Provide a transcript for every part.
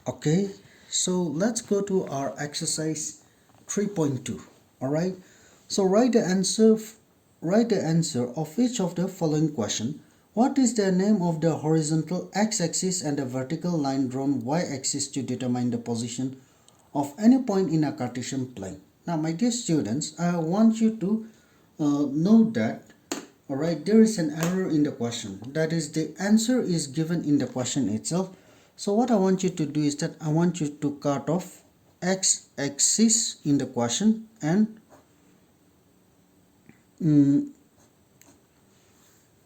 Okay, so let's go to our exercise 3.2. All right, so write the answer of each of the following question. What is the name of the horizontal x-axis and the vertical line drawn y-axis to determine the position of any point in a Cartesian plane? Now my dear students, I want you to know that, all right, there is an error in the question. That is, the answer is given in the question itself. So what I want you to do is that I want you to cut off x-axis in the question and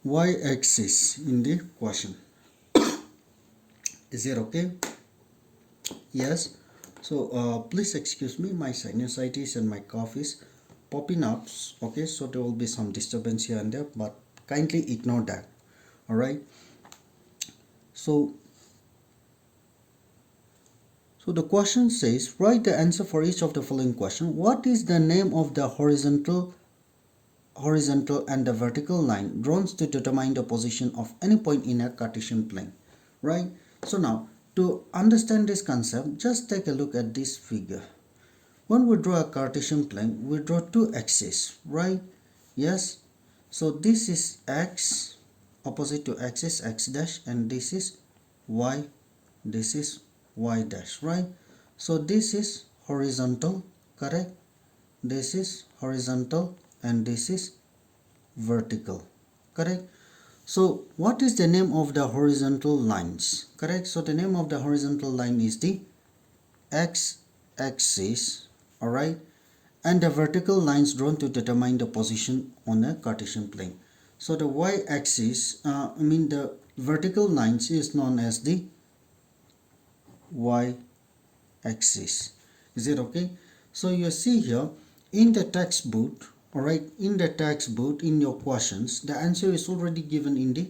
y-axis in the question. Is it okay? Yes. So please excuse me, my sinusitis and my cough is popping up. Okay, so there will be some disturbance here and there, but kindly ignore that. All right. So the question says, write the answer for each of the following question. What is the name of the horizontal and the vertical line drawn to determine the position of any point in a Cartesian plane? Right? So now, to understand this concept, just take a look at this figure. When we draw a Cartesian plane, we draw two axes, right? Yes. So this is x, opposite to x is x dash, and this is y, this is y dash, right? So this is horizontal, correct? This is horizontal and this is vertical, correct? So what is the name of the horizontal lines? Correct. So the name of the horizontal line is the x-axis, all right, and the vertical lines drawn to determine the position on a Cartesian plane. So the y-axis, the vertical lines is known as the y-axis. Is it okay? So you see here in the textbook, all right, in the textbook, in your questions, the answer is already given in the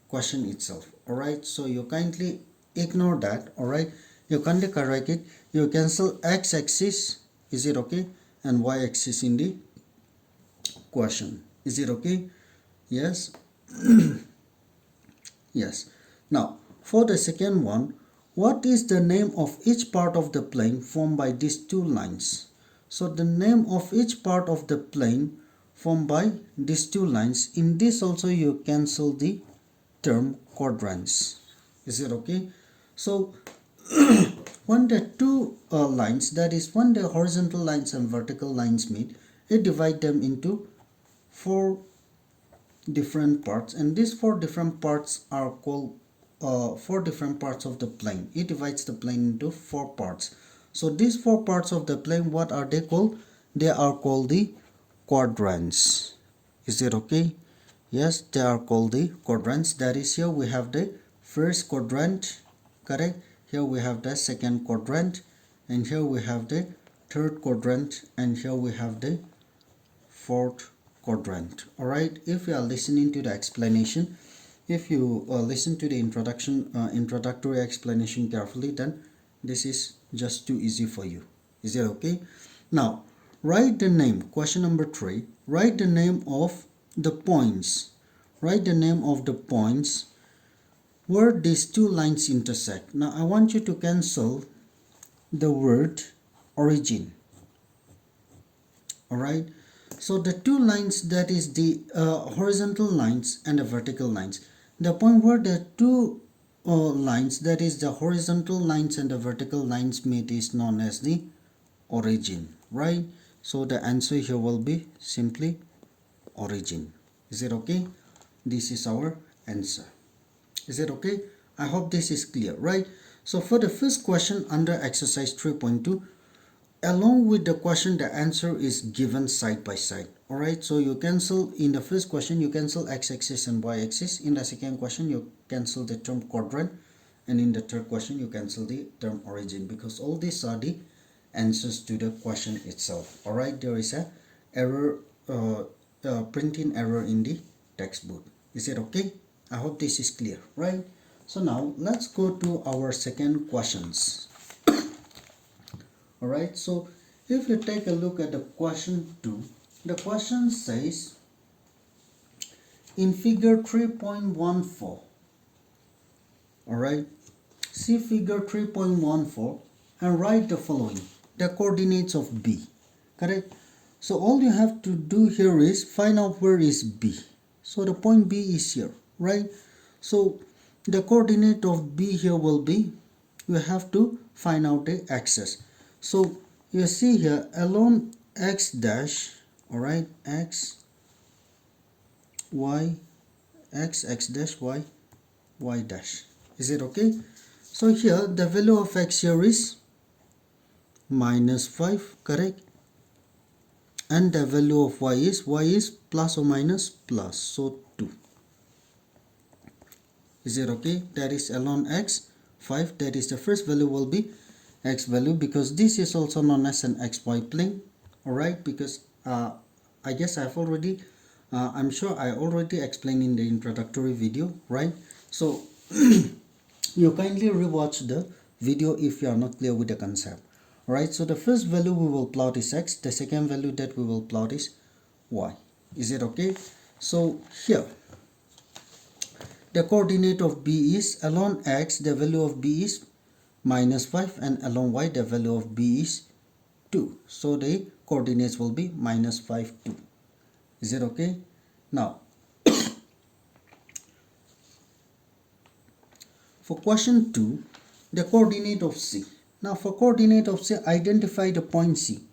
question itself. All right, so you kindly ignore that. All right, you kindly correct it. You cancel x-axis, is it okay, and y-axis in the question. Is it okay? Yes. Yes. Now for the second one, what is the name of each part of the plane formed by these two lines? So the name of each part of the plane formed by these two lines, in this also you cancel the term quadrants. Is it okay? So when the two lines, that is when the horizontal lines and vertical lines meet, it divide them into four different parts, and these four different parts are called four different parts of the plane. It divides the plane into four parts. So these four parts of the plane, what are they called? They are called the quadrants. Is it okay? Yes, they are called the quadrants. That is, here we have the first quadrant, correct? Here we have the second quadrant, and here we have the third quadrant, and here we have the fourth quadrant. All right, if you are listening to the explanation, if you listen to the introductory explanation carefully, then this is just too easy for you. Is it okay? Now write the name, question number 3, write the name of the points, write the name of the points where these two lines intersect. Now I want you to cancel the word origin. All right, so the two lines, that is the horizontal lines and the vertical lines, the point where the two lines, that is the horizontal lines and the vertical lines meet, is known as the origin, right? So the answer here will be simply origin. Is it okay? This is our answer. Is it okay? I hope this is clear, right? So for the first question under exercise 3.2, along with the question, the answer is given side by side. All right, so you cancel, in the first question you cancel x-axis and y-axis, in the second question you cancel the term quadrant, and in the third question you cancel the term origin, because all these are the answers to the question itself. All right, there is a error, printing error in the textbook. Is it okay? I hope this is clear, right? So now let's go to our second questions. All right, so if you take a look at the question 2, the question says in figure 3.14, all right, see figure 3.14 and write the following, the coordinates of B, correct? So all you have to do here is find out where is B. So the point B is here, right? So the coordinate of B here will be, you have to find out the axis. So you see here along x dash, all right, x y x dash y dash. Is it okay? So here the value of x here is -5, correct? And the value of y is plus or minus plus, so 2. Is it okay? That is along x 5, that is the first value will be x value, because this is also known as an xy plane, all right? Because I guess I'm sure I already explained in the introductory video, right? So you kindly rewatch the video if you are not clear with the concept. Alright, so the first value we will plot is x, the second value that we will plot is y. Is it okay? So here the coordinate of B is, along x the value of B is -5 and along y the value of B is 2. So the coordinates will be -5, 2. Is it okay? Now for question 2, the coordinate of C. Now for coordinate of C, identify the point C.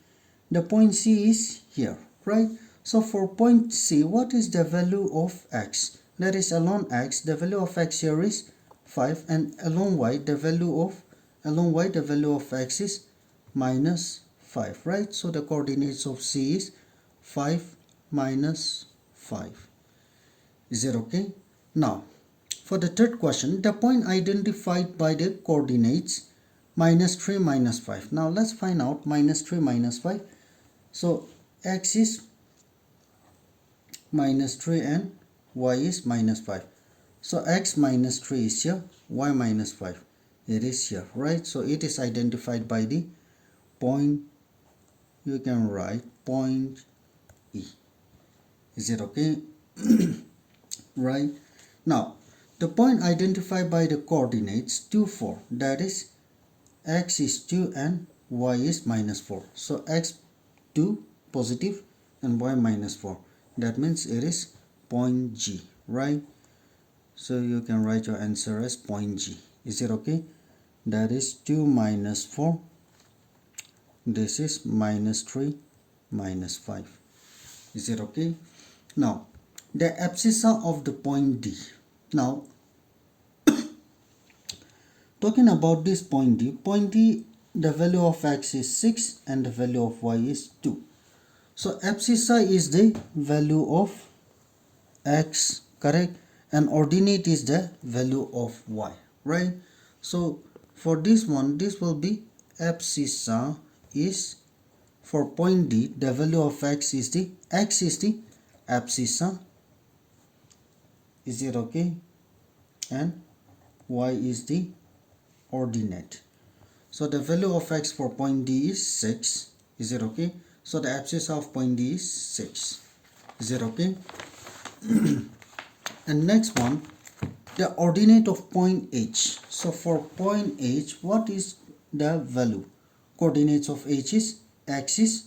The point C is here, right? So for point C, what is the value of x? That is along x, the value of x here is 5, and along y, the value of x is -5, right? So the coordinates of C is 5 minus 5. Is it okay? Now for the third question, the point identified by the coordinates -3, -5. Now let's find out -3, -5. So x is -3 and y is -5. So x -3 is here, y -5. It is here, right? So it is identified by the point, you can write point E. Is it okay? Right? Now the point identified by the coordinates 2, 4, that is x is 2 and y is -4. So x 2 positive and y -4. That means it is point G, right? So you can write your answer as point G. Is it okay? That is 2 minus 4. This is -3 -5. Is it okay? Now the abscissa of the point D. Now talking about this point D, the value of x is 6 and the value of y is 2. So abscissa is the value of x, correct? And ordinate is the value of y, right? So for this one, this will be abscissa is, for point D, the value of x is the abscissa. Is it okay? And y is the ordinate. So the value of x for point D is 6. Is it okay? So the abscissa of point D is 6. Is it okay? And next one, the ordinate of point H. So for point H, what is the value? Coordinates of H is x is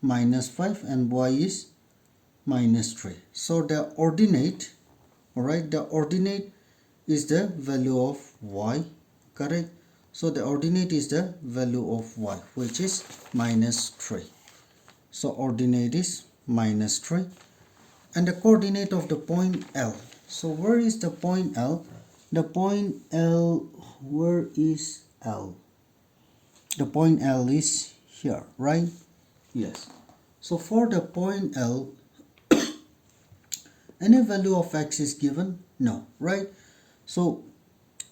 -5 and y is -3. So the ordinate, alright, the ordinate is the value of y, correct? So the ordinate is the value of y, which is -3. So ordinate is -3. And the coordinate of the point L. So where is the point L? The point L, where is L? The point L is here, right? Yes. So for the point L, any value of x is given? No, right? So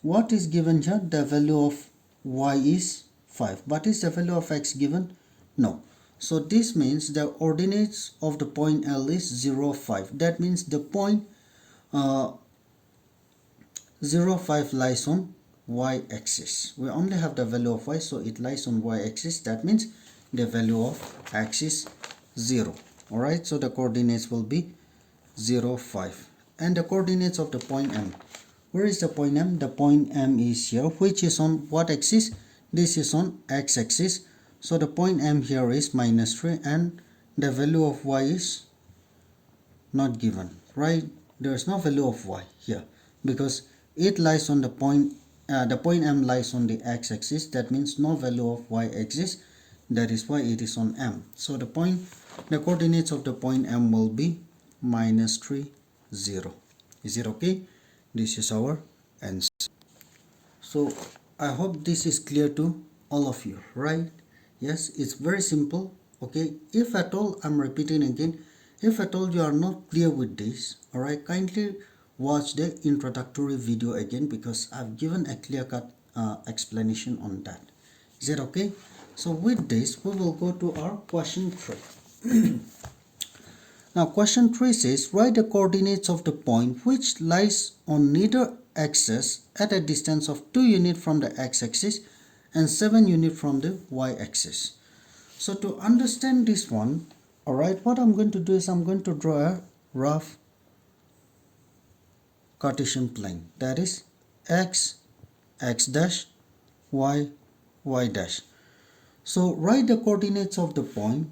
what is given here? The value of y is 5. But is the value of x given? No. So this means the ordinates of the point L is 0, 5. That means the point 0, 5 lies on y-axis. We only have the value of y, so it lies on y-axis. That means the value of x is 0. Alright, so the coordinates will be 0, 5. And the coordinates of the point M. Where is the point M? The point M is here, which is on what axis? This is on x-axis. So the point M here is -3 and the value of y is not given, right? There is no value of y here because it lies on the point M lies on the x-axis. That means no value of y exists. That is why it is on M. So the coordinates of the point M will be -3, 0. Is it okay? This is our answer. So I hope this is clear to all of you, right? Yes, it's very simple. Okay, if at all, I'm repeating again, if at all you are not clear with this, all right, kindly watch the introductory video again because I've given a clear-cut explanation on that. Is that okay? So with this, we will go to our question 3. Now question 3 says, write the coordinates of the point which lies on neither axis at a distance of 2 units from the x-axis and 7 units from the y-axis. So to understand this one, alright, what I'm going to do is I'm going to draw a rough Cartesian plane. That is x, x dash, y, y dash. So write the coordinates of the point.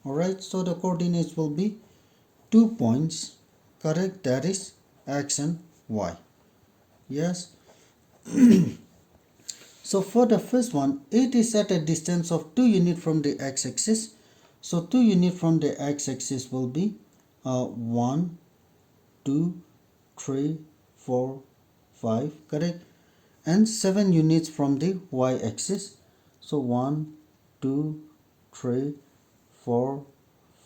Alright, so the coordinates will be 2 points, correct? That is x and y. Yes. So for the first one, it is at a distance of 2 units from the x-axis. So 2 units from the x-axis will be 1, 2, 3, 4, 5, correct? And 7 units from the y-axis. So 1, 2, 3, 4,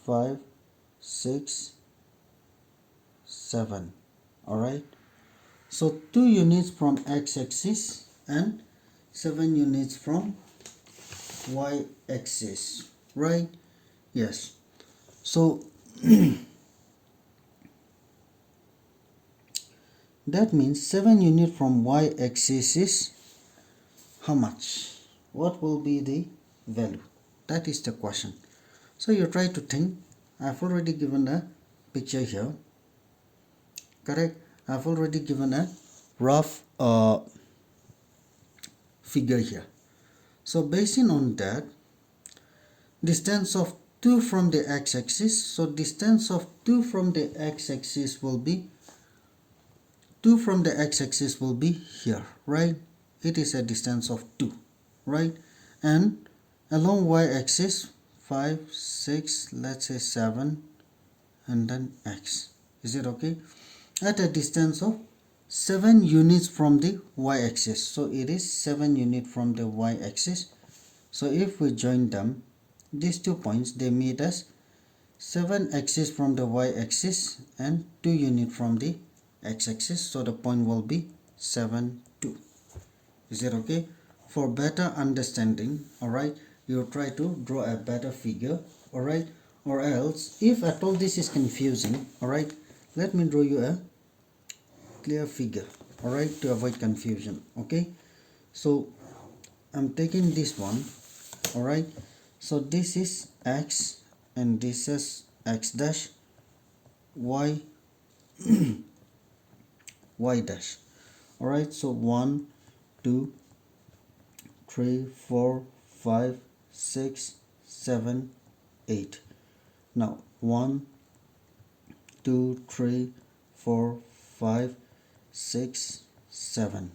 5, 6, 7. Alright. So 2 units from x-axis and 7 units from y-axis. Right? Yes. So that means 7 units from y-axis is how much? What will be the value? That is the question. So you try to think. I've already given a picture here. Correct? I've already given a rough figure here. So basing on that, distance of 2 from the x-axis. So distance of 2 from the x-axis will be 2 from the x-axis will be here, right? It is a distance of 2, right? And along y-axis 5, 6, let's say 7, and then x. Is it okay? At a distance of 7 units from the y-axis. So it is 7 units from the y-axis. So if we join them, these 2 points, they meet as 7 axis from the y-axis and 2 units from the x-axis. So the point will be 7, 2. Is it okay? For better understanding, alright, you try to draw a better figure, alright? Or else, if at all this is confusing, alright, let me draw you a clear figure, alright, to avoid confusion, okay? So I'm taking this one, alright? So this is x and this is x dash, y, y dash, alright? So 1, 2, 3, 4, 5, 6, 7, 8. Now 1, 2, 3, 4, 5, 6, 7.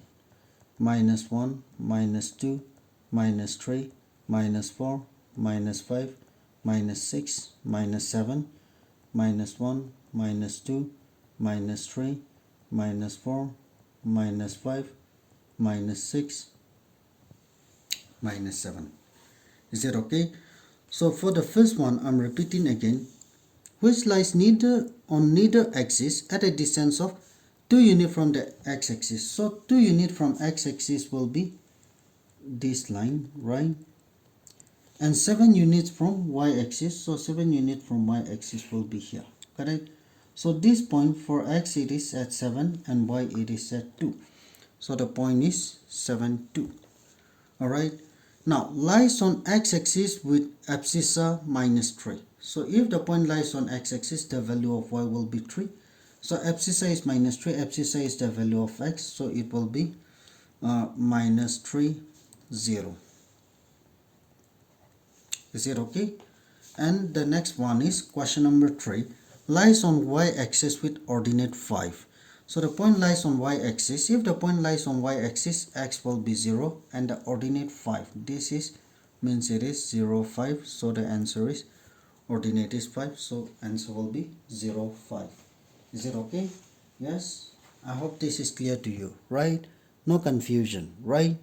Minus 1, minus 2, minus 3, minus 4, minus 5, minus 6, minus 7, minus 1, minus 2, minus 3, minus 4, minus 5, minus 6, minus 7. Is it okay? So for the first one, I'm repeating again, which lies on neither axis at a distance of 2 units from the x-axis. So 2 units from x-axis will be this line, right? And 7 units from y-axis. So 7 units from y-axis will be here, correct? So this point for x it is at 7 and y it is at 2. So the point is 7, 2. Alright. Now lies on x-axis with abscissa minus 3. So if the point lies on x-axis, the value of y will be 3. So abscissa is minus 3. Abscissa is the value of x, so it will be minus 3 0. Is it okay? And the next one is question number 3. Lies on y-axis with ordinate 5. So the point lies on y-axis. If the point lies on y-axis, x will be 0 and the ordinate 5. This is means it is 0 5. So the answer is ordinate is 5. So answer will be 0 5. Is it okay? Yes. I hope this is clear to you, right? No confusion, right?